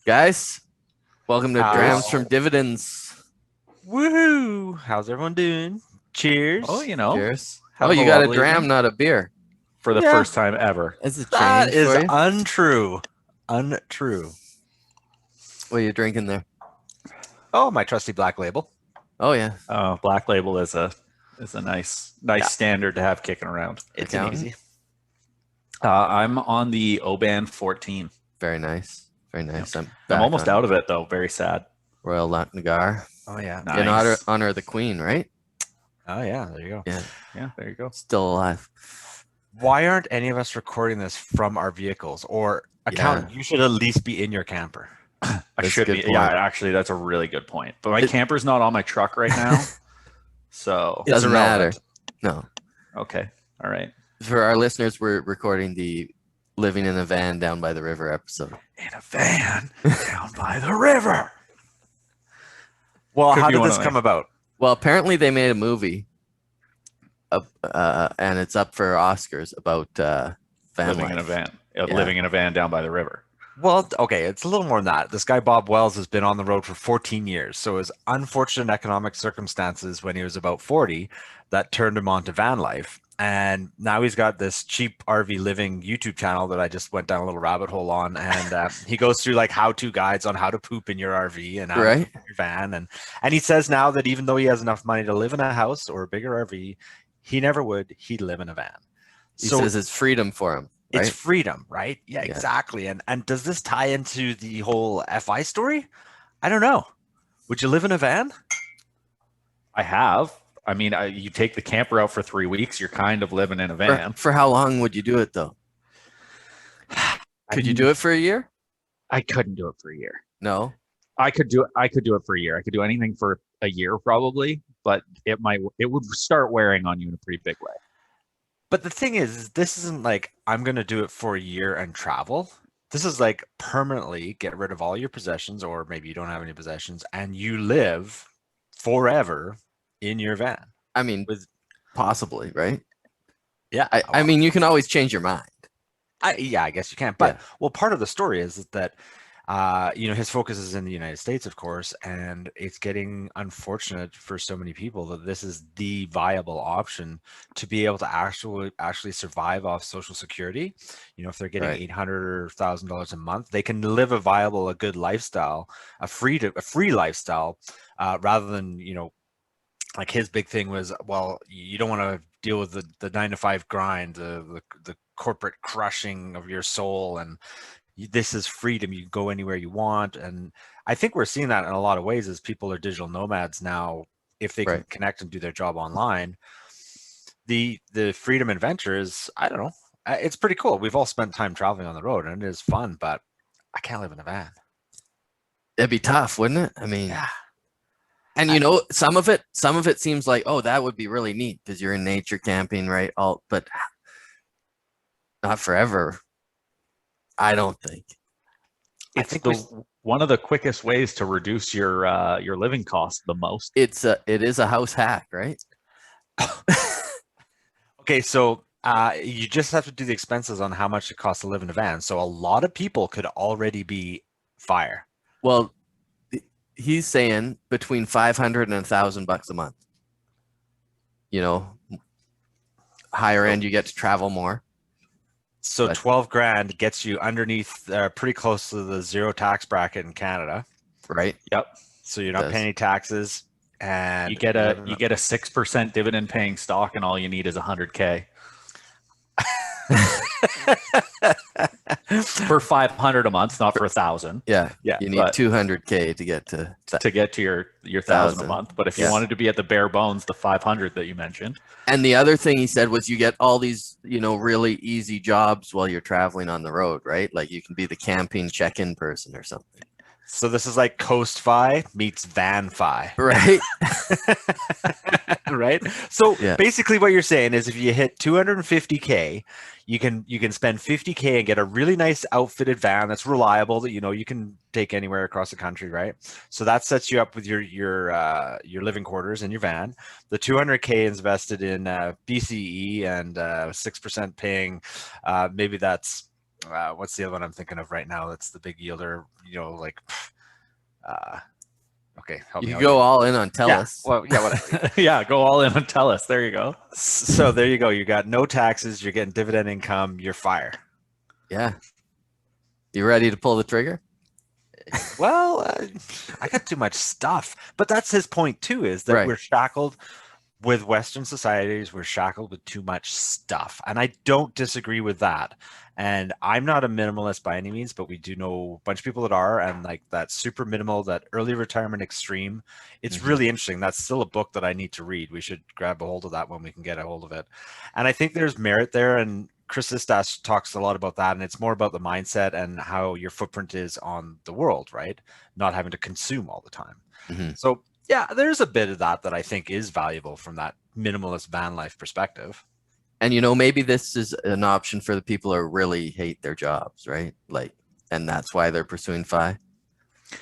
Guys, welcome to Drams from How's Dividends. Woohoo! How's everyone doing? Oh, Cheers. Cheers. Oh, Have a you got a lovely dram, evening. not a beer. for the Yeah, first time ever. That's a that change is for you. untrue. Untrue. What are you drinking there? Oh, my trusty black label. Oh, yeah. Black Label is a nice Yeah. standard to have kicking around. It's an Accountant? easy. I'm on the Oban 14. Very nice. Very nice. I'm back almost on out of it though. Very sad. Royal Nagar. Oh yeah. Nice. In honor of the Queen, right? Oh yeah. There you go. Yeah. Yeah, there you go. Still alive. Why aren't any of us recording this from our vehicles? Or accountant, you should at least be in your camper. I That's a should good be. point. Yeah, actually, that's a really good point. But my camper's not on my truck right now, so It's Doesn't matter. irrelevant. No. okay, all right. For our listeners, we're recording the Living in a Van Down by the River episode. In a van down by the river. Well, Could how be did one this of come them. about? Well, apparently they made a movie, and it's up for Oscars about van Living in a life. van. Yeah. Living in a van down by the river. Well, okay, it's a little more than that. This guy, Bob Wells, has been on the road for 14 years. So his unfortunate economic circumstances when he was about 40 that turned him on to van life. And now he's got this cheap RV living YouTube channel that I just went down a little rabbit hole on. And he goes through like how-to guides on how to poop in your RV and how to Right. poop in your van. And he says now that even though he has enough money to live in a house or a bigger RV, he never would. He'd live in a van. He says it's freedom for him. It's Right? freedom, right? Yeah, Yeah. exactly. And does this tie into the whole FI story? I don't know. Would you live in a van? I have. I mean, you take the camper out for 3 weeks, you're kind of living in a van. For how long would you do it though? Could you do it for a year? I couldn't do it for a year. No. I could do it for a year. I could do anything for a year probably, but it would start wearing on you in a pretty big way. But the thing is, this isn't like I'm going to do it for a year and travel. This is like permanently get rid of all your possessions, or maybe you don't have any possessions, and you live forever in your van. I mean, possibly, right? Yeah. I mean, you can always change your mind. Yeah, I guess you can. But Yeah. well, part of the story is that his focus is in the United States, of course, and it's getting unfortunate for so many people that this is the viable option to be able to actually survive off Social Security. You know, if they're getting Right. $800 or $1,000 a month, they can live a good lifestyle, a free lifestyle, rather than like his big thing was, well, you don't want to deal with the 9 to 5 grind, the corporate crushing of your soul, and this is freedom. You can go anywhere you want. And I think we're seeing that in a lot of ways as people are digital nomads now. If they can Right. connect and do their job online, the freedom and venture is, I don't know, it's pretty cool. We've all spent time traveling on the road and it is fun, but I can't live in a van. It'd be tough, wouldn't it? I mean, Yeah. and some of it seems like, oh, that would be really neat because you're in nature camping, right? But not forever. I don't think. It's one of the quickest ways to reduce your living costs the most. It is a house hack, right? Okay, so you just have to do the expenses on how much it costs to live in a van. So a lot of people could already be fire. Well, he's saying between $500 and $1,000 a month. You know, higher end, you get to travel more. So But- 12 grand gets you underneath, pretty close to the zero tax bracket in Canada. Right? Yep. So you're not Does. paying any taxes, and You get a 6% dividend paying stock, and all you need is $100K for $500 a month, not for $1,000 Yeah. Yeah, You need but- $200K to get to that. to get to your $1,000 a 1,000. month. But if Yeah. you wanted to be at the bare bones, the $500 that you mentioned, And the other thing he said was you get all these, really easy jobs while you're traveling on the road, right? Like you can be the camping check-in person or something. so this is like Coast Fi meets Van Fi, Right? right? So Yeah. basically, what you're saying is, if you hit 250K, you can spend 50K and get a really nice outfitted van that's reliable that you can take anywhere across the country, right? So that sets you up with your living quarters and your van. The 200K is invested in BCE and 6% paying. Maybe that's what's the other one I'm thinking of right now? That's the big yielder. You know, like. Okay, help me You out go here. all in on Yeah, TELUS. well, yeah, whatever. Yeah, go all in and tell us. There you go. So there you go. You got no taxes. You're getting dividend income. You're fire. Yeah. You ready to pull the trigger? Well, I got too much stuff. But that's his point too, is that Right. we're shackled with Western societies. We're shackled with too much stuff. And I don't disagree with that. And I'm not a minimalist by any means, but we do know a bunch of people that are, and like that super minimal, that early retirement extreme. It's really interesting. That's still a book that I need to read. We should grab a hold of that when we can get a hold of it. And I think there's merit there. And Chris Istas talks a lot about that, and it's more about the mindset and how your footprint is on the world, right? Not having to consume all the time. So yeah, there's a bit of that I think is valuable from that minimalist van life perspective. And you know, maybe this is an option for the people who really hate their jobs, right? Like, and that's why they're pursuing FI.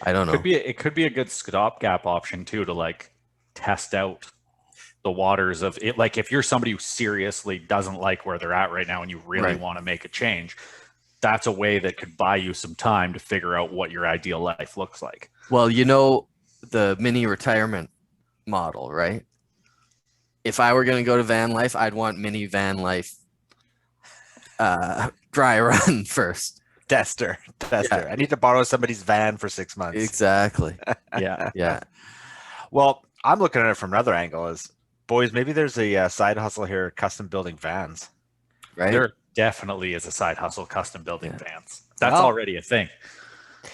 I don't know. It could be a good stopgap option too, to like test out the waters of it. Like if you're somebody who seriously doesn't like where they're at right now and you really want to make a change, that's a way that could buy you some time to figure out what your ideal life looks like. Well, you know, the mini retirement model, right? If I were going to go to VanLife, I'd want mini VanLife dry run first. Tester. Yeah. I need to borrow somebody's van for 6 months. Exactly. Yeah. Well, I'm looking at it from another angle as, boys, maybe there's a side hustle here, custom building vans. Right. There definitely is a side hustle, custom building vans. That's already a thing.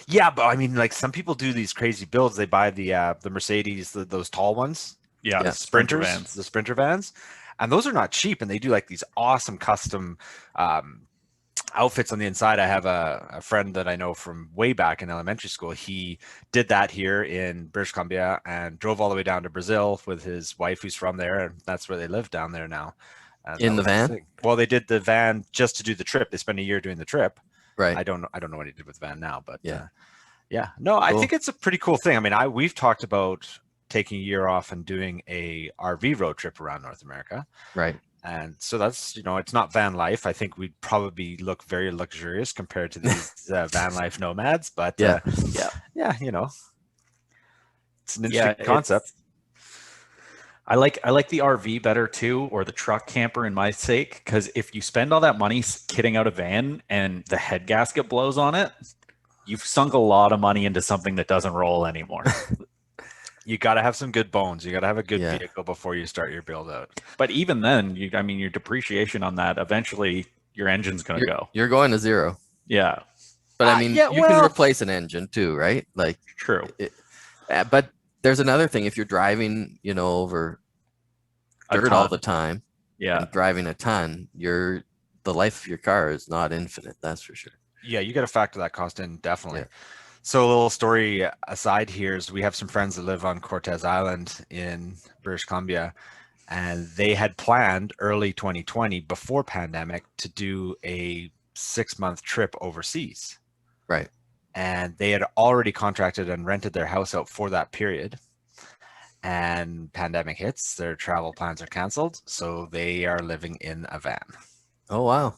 Yeah, but I mean, like some people do these crazy builds. They buy the Mercedes, those tall ones. Yeah, the sprinters, vans. The sprinter vans, and those are not cheap. And they do like these awesome custom outfits on the inside. I have a friend that I know from way back in elementary school. He did that here in British Columbia and drove all the way down to Brazil with his wife, who's from there, and that's where they live down there now. In the van? Well, they did the van just to do the trip. They spent a year doing the trip. Right. I don't know what he did with the van now, but yeah. No, cool. I think it's a pretty cool thing. I mean, we've talked about taking a year off and doing a RV road trip around North America. Right. And so that's, it's not van life. I think we'd probably look very luxurious compared to these van life nomads, but it's an interesting concept. I like the RV better too, or the truck camper in my sake, because if you spend all that money kitting out a van and the head gasket blows on it, you've sunk a lot of money into something that doesn't roll anymore. You got to have some good bones. You got to have a good vehicle before you start your build out. But even then, your depreciation on that, eventually your engine's going to go. You're going to zero. Yeah. But I mean, you can replace an engine too, right? Like, true. But there's another thing. If you're driving, over dirt all the time, and driving a ton, the life of your car is not infinite. That's for sure. Yeah, you got to factor that cost in, definitely. Yeah. So a little story aside here is we have some friends that live on Cortez Island in British Columbia, and they had planned early 2020 before pandemic to do a 6-month trip overseas. Right. And they had already contracted and rented their house out for that period. And pandemic hits, their travel plans are canceled. So they are living in a van. Oh, wow.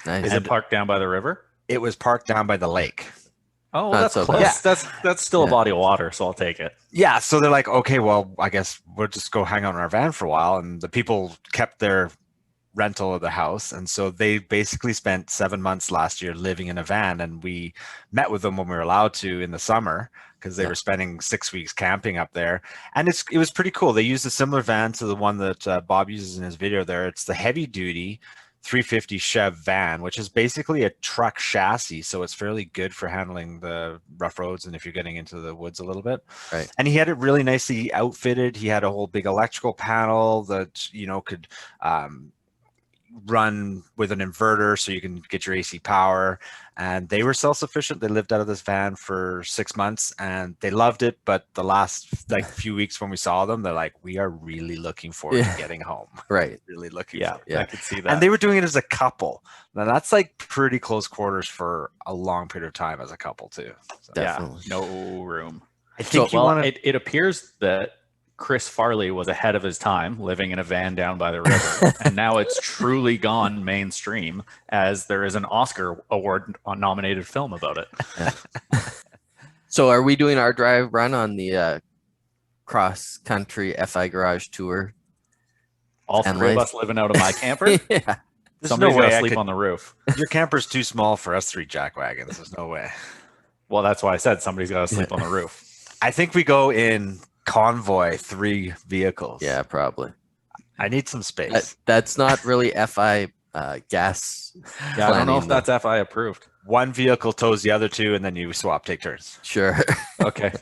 Nice. Is it parked down by the river? It was parked down by the lake. Oh, well, that's so close. Yeah. That's still a body of water, so I'll take it. Yeah, so they're like, okay, well, I guess we'll just go hang out in our van for a while. And the people kept their rental of the house. And so they basically spent 7 months last year living in a van. And we met with them when we were allowed to in the summer because they were spending 6 weeks camping up there. And it was pretty cool. They used a similar van to the one that Bob uses in his video there. It's the heavy duty 350 Chev van, which is basically a truck chassis. So it's fairly good for handling the rough roads and if you're getting into the woods a little bit. Right. And he had it really nicely outfitted. He had a whole big electrical panel that, could run with an inverter so you can get your AC power. And they were self-sufficient. They lived out of this van for 6 months and they loved it. But the last few weeks when we saw them, they're like, we are really looking forward to getting home. Right. Really looking forward. Yeah, I could see that. And they were doing it as a couple. Now that's like pretty close quarters for a long period of time as a couple too. So, definitely. No room. I think it appears that Chris Farley was ahead of his time, living in a van down by the river, and now it's truly gone mainstream, as there is an Oscar award nominated film about it. Yeah. So are we doing our drive run on the cross country FI Garage tour? All three of us living out of my camper? Yeah. Somebody's got to sleep on the roof. Your camper's too small for us 3 jack wagons. There's no way. Well, that's why I said somebody's got to sleep on the roof. I think we go in convoy 3 vehicles. Yeah, probably. I need some space. That's not really FI gas. Yeah, I don't know if that's FI approved. 1 vehicle tows the other 2, and then you swap, take turns. Sure. Okay.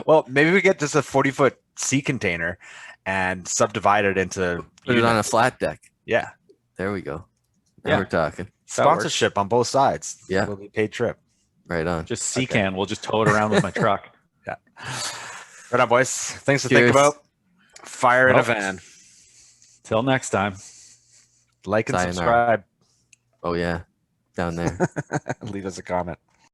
Well, maybe we get just a 40-foot sea container and subdivide it into Put it on a flat deck. Yeah. There we go. Now we're talking. Sponsorship on both sides. Yeah. Will be paid trip. Right on. Just Seacan. We'll just tow it around with my truck. Yeah. Right on, boys. Things to think about. Fire in a van. Till next time. Like and subscribe. Oh, yeah. Down there. Leave us a comment.